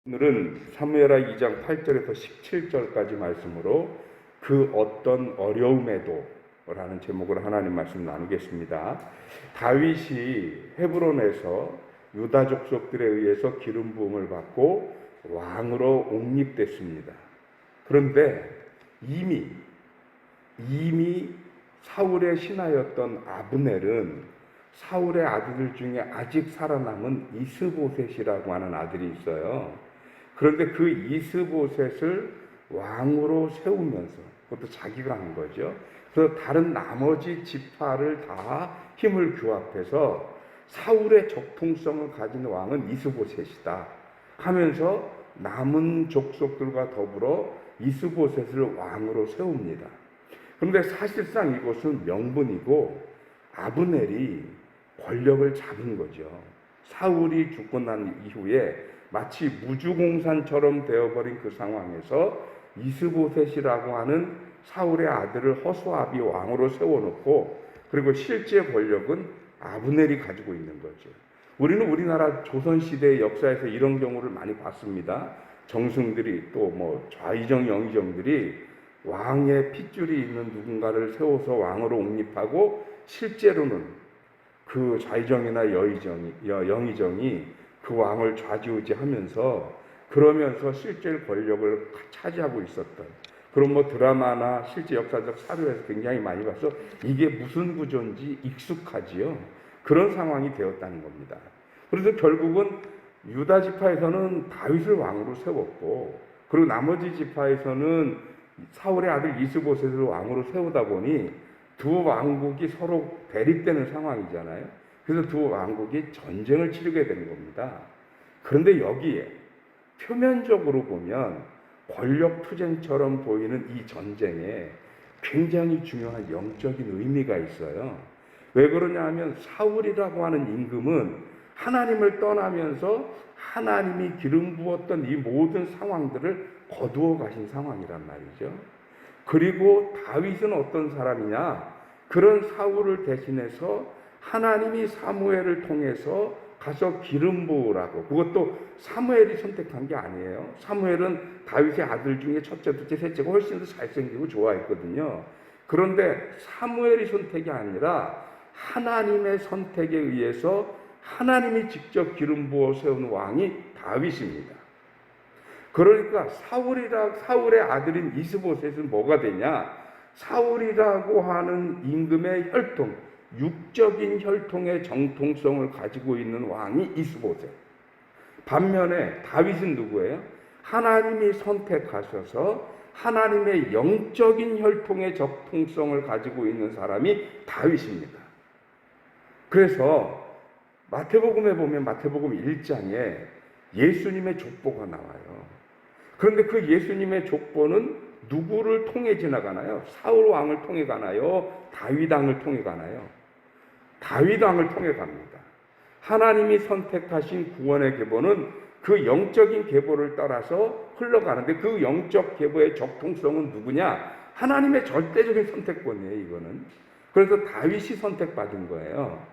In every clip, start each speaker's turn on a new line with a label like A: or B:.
A: 오늘은 사무엘하 2장 8절에서 17절까지 말씀으로 그 어떤 어려움에도 라는 제목으로 하나님 말씀 나누겠습니다. 다윗이 헤브론에서 유다 족속들에 의해서 기름 부음을 받고 왕으로 옹립됐습니다. 그런데 이미 사울의 신하였던 아브넬은 사울의 아들들 중에 아직 살아남은 이스보셋이라고 하는 아들이 있어요. 그런데 그 이스보셋을 왕으로 세우면서, 그것도 자기가 한 거죠. 그래서 다른 나머지 지파를 다 힘을 규합해서 사울의 적통성을 가진 왕은 이스보셋이다 하면서 남은 족속들과 더불어 이스보셋을 왕으로 세웁니다. 그런데 사실상 이것은 명분이고 아브넬이 권력을 잡은 거죠. 사울이 죽고 난 이후에 마치 무주공산처럼 되어버린 그 상황에서 이스보셋이라고 하는 사울의 아들을 허수아비 왕으로 세워놓고, 그리고 실제 권력은 아브넬이 가지고 있는 거죠. 우리는 우리나라 조선시대의 역사에서 이런 경우를 많이 봤습니다. 정승들이 또 좌의정, 영의정들이 왕의 핏줄이 있는 누군가를 세워서 왕으로 옹립하고 실제로는 그 좌의정이나 영의정이 그 왕을 좌지우지하면서 그러면서 실제 권력을 차지하고 있었던 그런 드라마나 실제 역사적 사료에서 굉장히 많이 봐서 이게 무슨 구조인지 익숙하지요. 그런 상황이 되었다는 겁니다. 그래서 결국은 유다 지파에서는 다윗을 왕으로 세웠고, 그리고 나머지 지파에서는 사울의 아들 이스보셋을 왕으로 세우다 보니 두 왕국이 서로 대립되는 상황이잖아요. 그래서 두 왕국이 전쟁을 치르게 되는 겁니다. 그런데 여기에 표면적으로 보면 권력투쟁처럼 보이는 이 전쟁에 굉장히 중요한 영적인 의미가 있어요. 왜 그러냐 하면 사울이라고 하는 임금은 하나님을 떠나면서 하나님이 기름 부었던 이 모든 상황들을 거두어 가신 상황이란 말이죠. 그리고 다윗은 어떤 사람이냐? 그런 사울을 대신해서 하나님이 사무엘을 통해서 가서 기름 부으라고, 그것도 사무엘이 선택한 게 아니에요. 사무엘은 다윗의 아들 중에 첫째, 둘째, 셋째가 훨씬 더 잘생기고 좋아했거든요. 그런데 사무엘이 선택이 아니라 하나님의 선택에 의해서 하나님이 직접 기름 부어 세운 왕이 다윗입니다. 그러니까 사울의 아들인 이스보셋은 뭐가 되냐? 사울이라고 하는 임금의 혈통, 육적인 혈통의 정통성을 가지고 있는 왕이 이스보셋. 반면에 다윗은 누구예요? 하나님이 선택하셔서 하나님의 영적인 혈통의 정통성을 가지고 있는 사람이 다윗입니다. 그래서 마태복음에 보면 마태복음 1장에 예수님의 족보가 나와요. 그런데 그 예수님의 족보는 누구를 통해 지나가나요? 사울 왕을 통해 가나요? 다윗 왕을 통해 가나요? 다윗 왕을 통해 갑니다. 하나님이 선택하신 구원의 계보는 그 영적인 계보를 따라서 흘러가는데, 그 영적 계보의 적통성은 누구냐? 하나님의 절대적인 선택권이에요, 이거는. 그래서 다윗이 선택받은 거예요.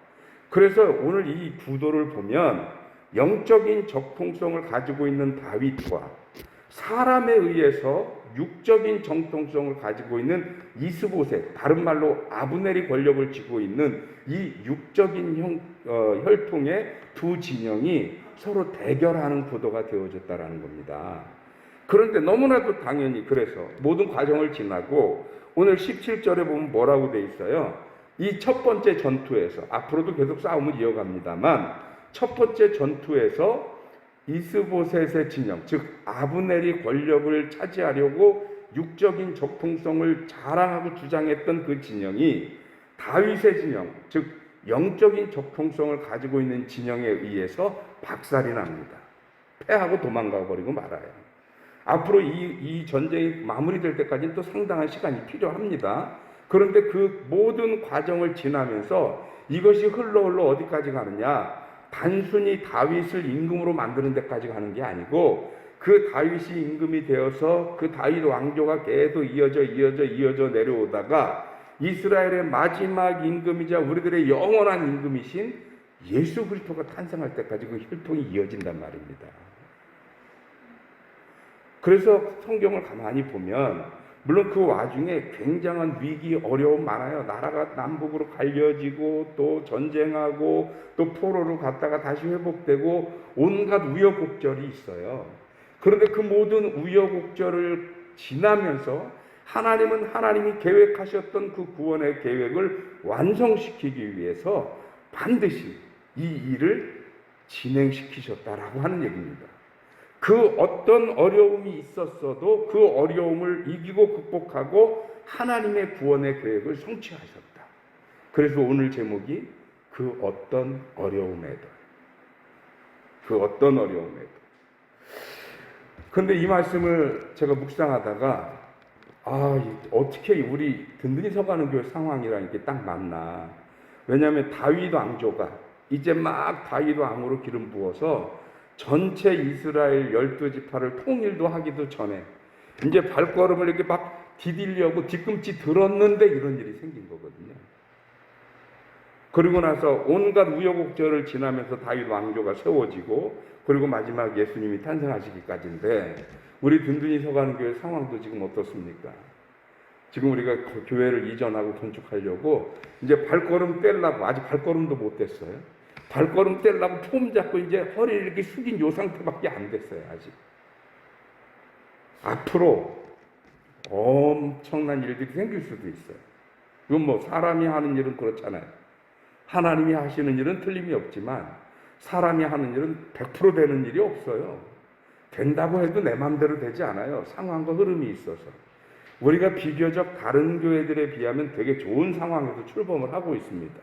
A: 그래서 오늘 이 구도를 보면 영적인 적통성을 가지고 있는 다윗과 사람에 의해서 육적인 정통성을 가지고 있는 이스보셋, 다른 말로 아브넬이 권력을 쥐고 있는 이 육적인 혈통의 두 진영이 서로 대결하는 구도가 되어졌다라는 겁니다. 그런데 너무나도 당연히 그래서 모든 과정을 지나고 오늘 17절에 보면 뭐라고 돼 있어요? 이 첫 번째 전투에서, 앞으로도 계속 싸움을 이어갑니다만, 첫 번째 전투에서 이스보셋의 진영, 즉 아브넬이 권력을 차지하려고 육적인 적통성을 자랑하고 주장했던 그 진영이 다윗의 진영, 즉 영적인 적통성을 가지고 있는 진영에 의해서 박살이 납니다. 패하고 도망가 버리고 말아요. 앞으로 이 전쟁이 마무리될 때까지는 또 상당한 시간이 필요합니다. 그런데 그 모든 과정을 지나면서 이것이 흘러 어디까지 가느냐? 단순히 다윗을 임금으로 만드는 데까지 가는 게 아니고, 그 다윗이 임금이 되어서 그 다윗 왕조가 계속 이어져 내려오다가 이스라엘의 마지막 임금이자 우리들의 영원한 임금이신 예수 그리스도가 탄생할 때까지 그 혈통이 이어진단 말입니다. 그래서 성경을 가만히 보면 물론 그 와중에 굉장한 위기, 어려움 많아요. 나라가 남북으로 갈려지고 또 전쟁하고 또 포로로 갔다가 다시 회복되고 온갖 우여곡절이 있어요. 그런데 그 모든 우여곡절을 지나면서 하나님은 하나님이 계획하셨던 그 구원의 계획을 완성시키기 위해서 반드시 이 일을 진행시키셨다라고 하는 얘기입니다. 그 어떤 어려움이 있었어도 그 어려움을 이기고 극복하고 하나님의 구원의 계획을 성취하셨다. 그래서 오늘 제목이 그 어떤 어려움에도. 그런데 이 말씀을 제가 묵상하다가 어떻게 우리 든든히 서가는 교회 상황이랑 이게 딱 맞나. 왜냐하면 다윗 왕조가 이제 막 다윗 왕으로 기름 부어서 전체 이스라엘 12지파를 통일도 하기도 전에 이제 발걸음을 이렇게 막 디디려고 뒤꿈치 들었는데 이런 일이 생긴 거거든요. 그리고 나서 온갖 우여곡절을 지나면서 다윗 왕조가 세워지고 그리고 마지막 예수님이 탄생하시기까지인데 우리 든든히 서가는 교회 상황도 지금 어떻습니까? 지금 우리가 교회를 이전하고 건축하려고 이제 발걸음 떼려고 아직 발걸음도 못 뗐어요. 발걸음 떼려고 폼 잡고 이제 허리를 이렇게 숙인 요 상태밖에 안 됐어요, 아직. 앞으로 엄청난 일들이 생길 수도 있어요. 이건 뭐 사람이 하는 일은 그렇잖아요. 하나님이 하시는 일은 틀림이 없지만 사람이 하는 일은 100% 되는 일이 없어요. 된다고 해도 내 마음대로 되지 않아요. 상황과 흐름이 있어서. 우리가 비교적 다른 교회들에 비하면 되게 좋은 상황에서 출범을 하고 있습니다.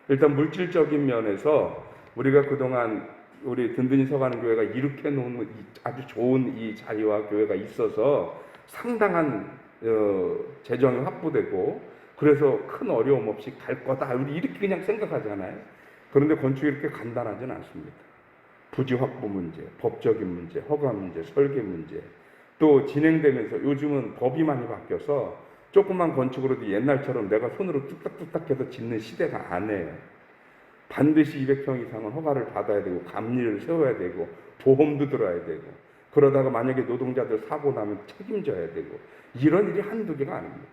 A: 일단 물질적인 면에서 우리가 그동안 우리 든든히 서가는 교회가 이렇게 놓은 아주 좋은 이 자리와 교회가 있어서 상당한 재정이 확보되고 그래서 큰 어려움 없이 갈 거다. 우리 이렇게 그냥 생각하잖아요. 그런데 건축이 이렇게 간단하진 않습니다. 부지 확보 문제, 법적인 문제, 허가 문제, 설계 문제 또 진행되면서 요즘은 법이 많이 바뀌어서 조그만 건축으로도 옛날처럼 내가 손으로 뚝딱뚝딱 해서 짓는 시대가 아니에요. 반드시 200평 이상은 허가를 받아야 되고 감리를 세워야 되고 보험도 들어야 되고 그러다가 만약에 노동자들 사고 나면 책임져야 되고 이런 일이 한두 개가 아닙니다.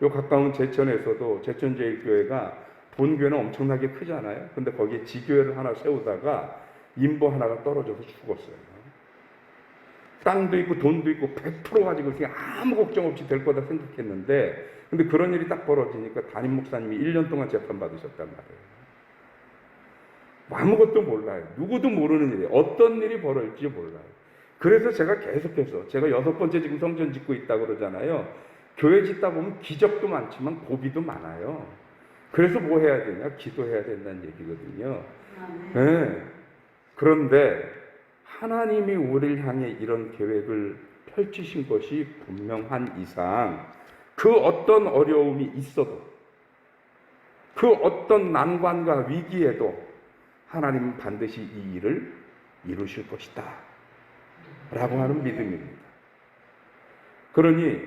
A: 요 가까운 제천에서도 제천제일교회가 본교회는 엄청나게 크잖아요. 근데 거기에 지교회를 하나 세우다가 인보 하나가 떨어져서 죽었어요. 땅도 있고 돈도 있고 100% 가지고 그냥 아무 걱정 없이 될 거다 생각했는데 근데 그런 일이 딱 벌어지니까 담임 목사님이 1년 동안 재판받으셨단 말이에요. 아무것도 몰라요. 누구도 모르는 일이에요. 어떤 일이 벌어질지 몰라요. 그래서 제가 계속해서 제가 6번째 지금 성전 짓고 있다고 그러잖아요. 교회 짓다 보면 기적도 많지만 고비도 많아요. 그래서 뭐 해야 되냐? 기도해야 된다는 얘기거든요. 네. 그런데 하나님이 우리를 향해 이런 계획을 펼치신 것이 분명한 이상 그 어떤 어려움이 있어도 그 어떤 난관과 위기에도 하나님은 반드시 이 일을 이루실 것이다 라고 하는 믿음입니다. 그러니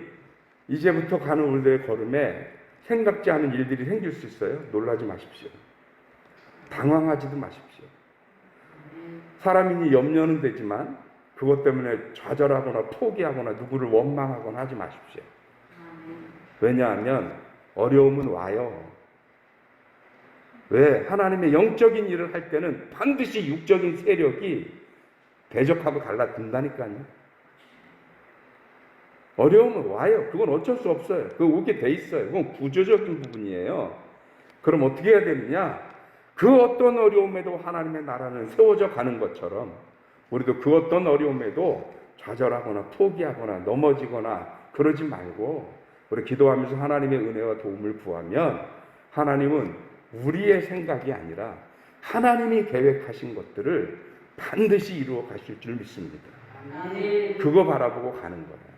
A: 이제부터 가는 우리의 걸음에 생각지 않은 일들이 생길 수 있어요. 놀라지 마십시오. 당황하지도 마십시오. 사람이니 염려는 되지만 그것 때문에 좌절하거나 포기하거나 누구를 원망하거나 하지 마십시오. 왜냐하면 어려움은 와요. 왜? 하나님의 영적인 일을 할 때는 반드시 육적인 세력이 대적하고 달라든다니까요. 어려움은 와요. 그건 어쩔 수 없어요. 그거 오게 돼 있어요. 그건 구조적인 부분이에요. 그럼 어떻게 해야 되느냐? 그 어떤 어려움에도 하나님의 나라는 세워져 가는 것처럼 우리도 그 어떤 어려움에도 좌절하거나 포기하거나 넘어지거나 그러지 말고 우리 기도하면서 하나님의 은혜와 도움을 구하면 하나님은 우리의 생각이 아니라 하나님이 계획하신 것들을 반드시 이루어 가실 줄 믿습니다. 그거 바라보고 가는 거예요.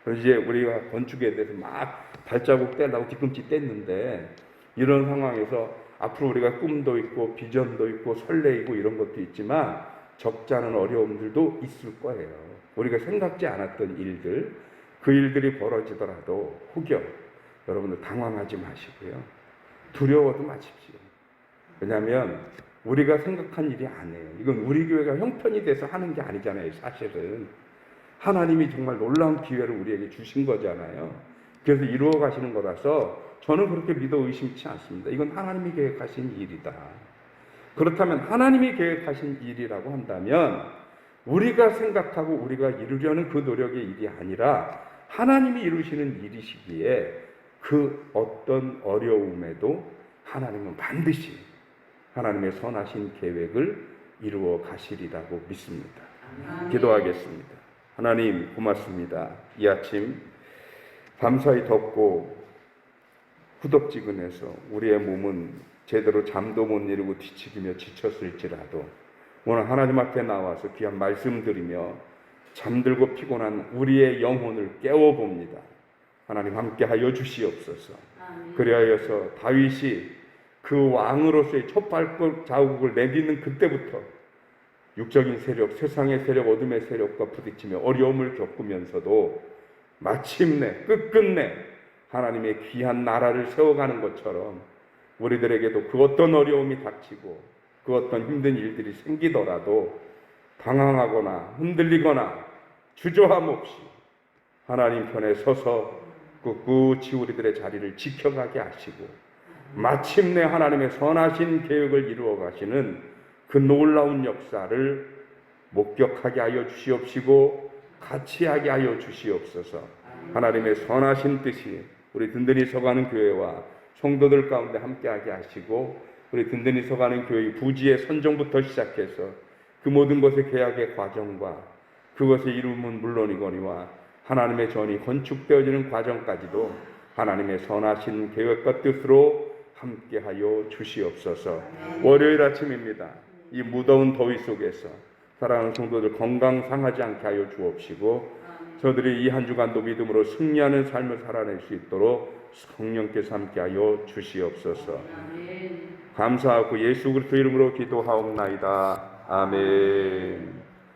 A: 그래서 이제 우리가 건축에 대해서 막 발자국 떼려고 뒤꿈치 뗐는데 이런 상황에서 앞으로 우리가 꿈도 있고 비전도 있고 설레이고 이런 것도 있지만 적지 않은 어려움들도 있을 거예요. 우리가 생각지 않았던 일들, 그 일들이 벌어지더라도 혹여 여러분들 당황하지 마시고요. 두려워도 마십시오. 왜냐하면 우리가 생각한 일이 아니에요. 이건 우리 교회가 형편이 돼서 하는 게 아니잖아요. 사실은. 하나님이 정말 놀라운 기회를 우리에게 주신 거잖아요. 그래서 이루어 가시는 거라서 저는 그렇게 믿어 의심치 않습니다. 이건 하나님이 계획하신 일이다. 그렇다면 하나님이 계획하신 일이라고 한다면 우리가 생각하고 우리가 이루려는 그 노력의 일이 아니라 하나님이 이루시는 일이시기에 그 어떤 어려움에도 하나님은 반드시 하나님의 선하신 계획을 이루어 가시리라고 믿습니다. 기도하겠습니다. 하나님 고맙습니다. 이 아침 밤사이 덥고 후덥지근해서 우리의 몸은 제대로 잠도 못 이루고 뒤척이며 지쳤을지라도 오늘 하나님 앞에 나와서 귀한 말씀 드리며 잠들고 피곤한 우리의 영혼을 깨워봅니다. 하나님 함께하여 주시옵소서. 그리하여서 다윗이 그 왕으로서의 첫 발걸음 자국을 내딛는 그때부터 육적인 세력, 세상의 세력, 어둠의 세력과 부딪히며 어려움을 겪으면서도 마침내 끝끝내 하나님의 귀한 나라를 세워가는 것처럼 우리들에게도 그 어떤 어려움이 닥치고 그 어떤 힘든 일들이 생기더라도 방황하거나 흔들리거나 주저함 없이 하나님 편에 서서 꿋꿋이 우리들의 자리를 지켜가게 하시고 마침내 하나님의 선하신 계획을 이루어 가시는 그 놀라운 역사를 목격하게 하여 주시옵시고 같이 하게 하여 주시옵소서. 하나님의 선하신 뜻이 우리 든든히 서가는 교회와 성도들 가운데 함께하게 하시고 우리 든든히 서가는 교회의 부지의 선정부터 시작해서 그 모든 것의 계약의 과정과 그것의 이루면 물론이거니와 하나님의 전이 건축되어지는 과정까지도 하나님의 선하신 계획과 뜻으로 함께하여 주시옵소서. 월요일 아침입니다. 이 무더운 더위 속에서 사랑하는 성도들 건강 상하지 않게 하여 주옵시고 저들이 이 한 주간도 믿음으로 승리하는 삶을 살아낼 수 있도록 성령께서 함께하여 주시옵소서. 감사하고 예수 그리스도 이름으로 기도하옵나이다. 아멘.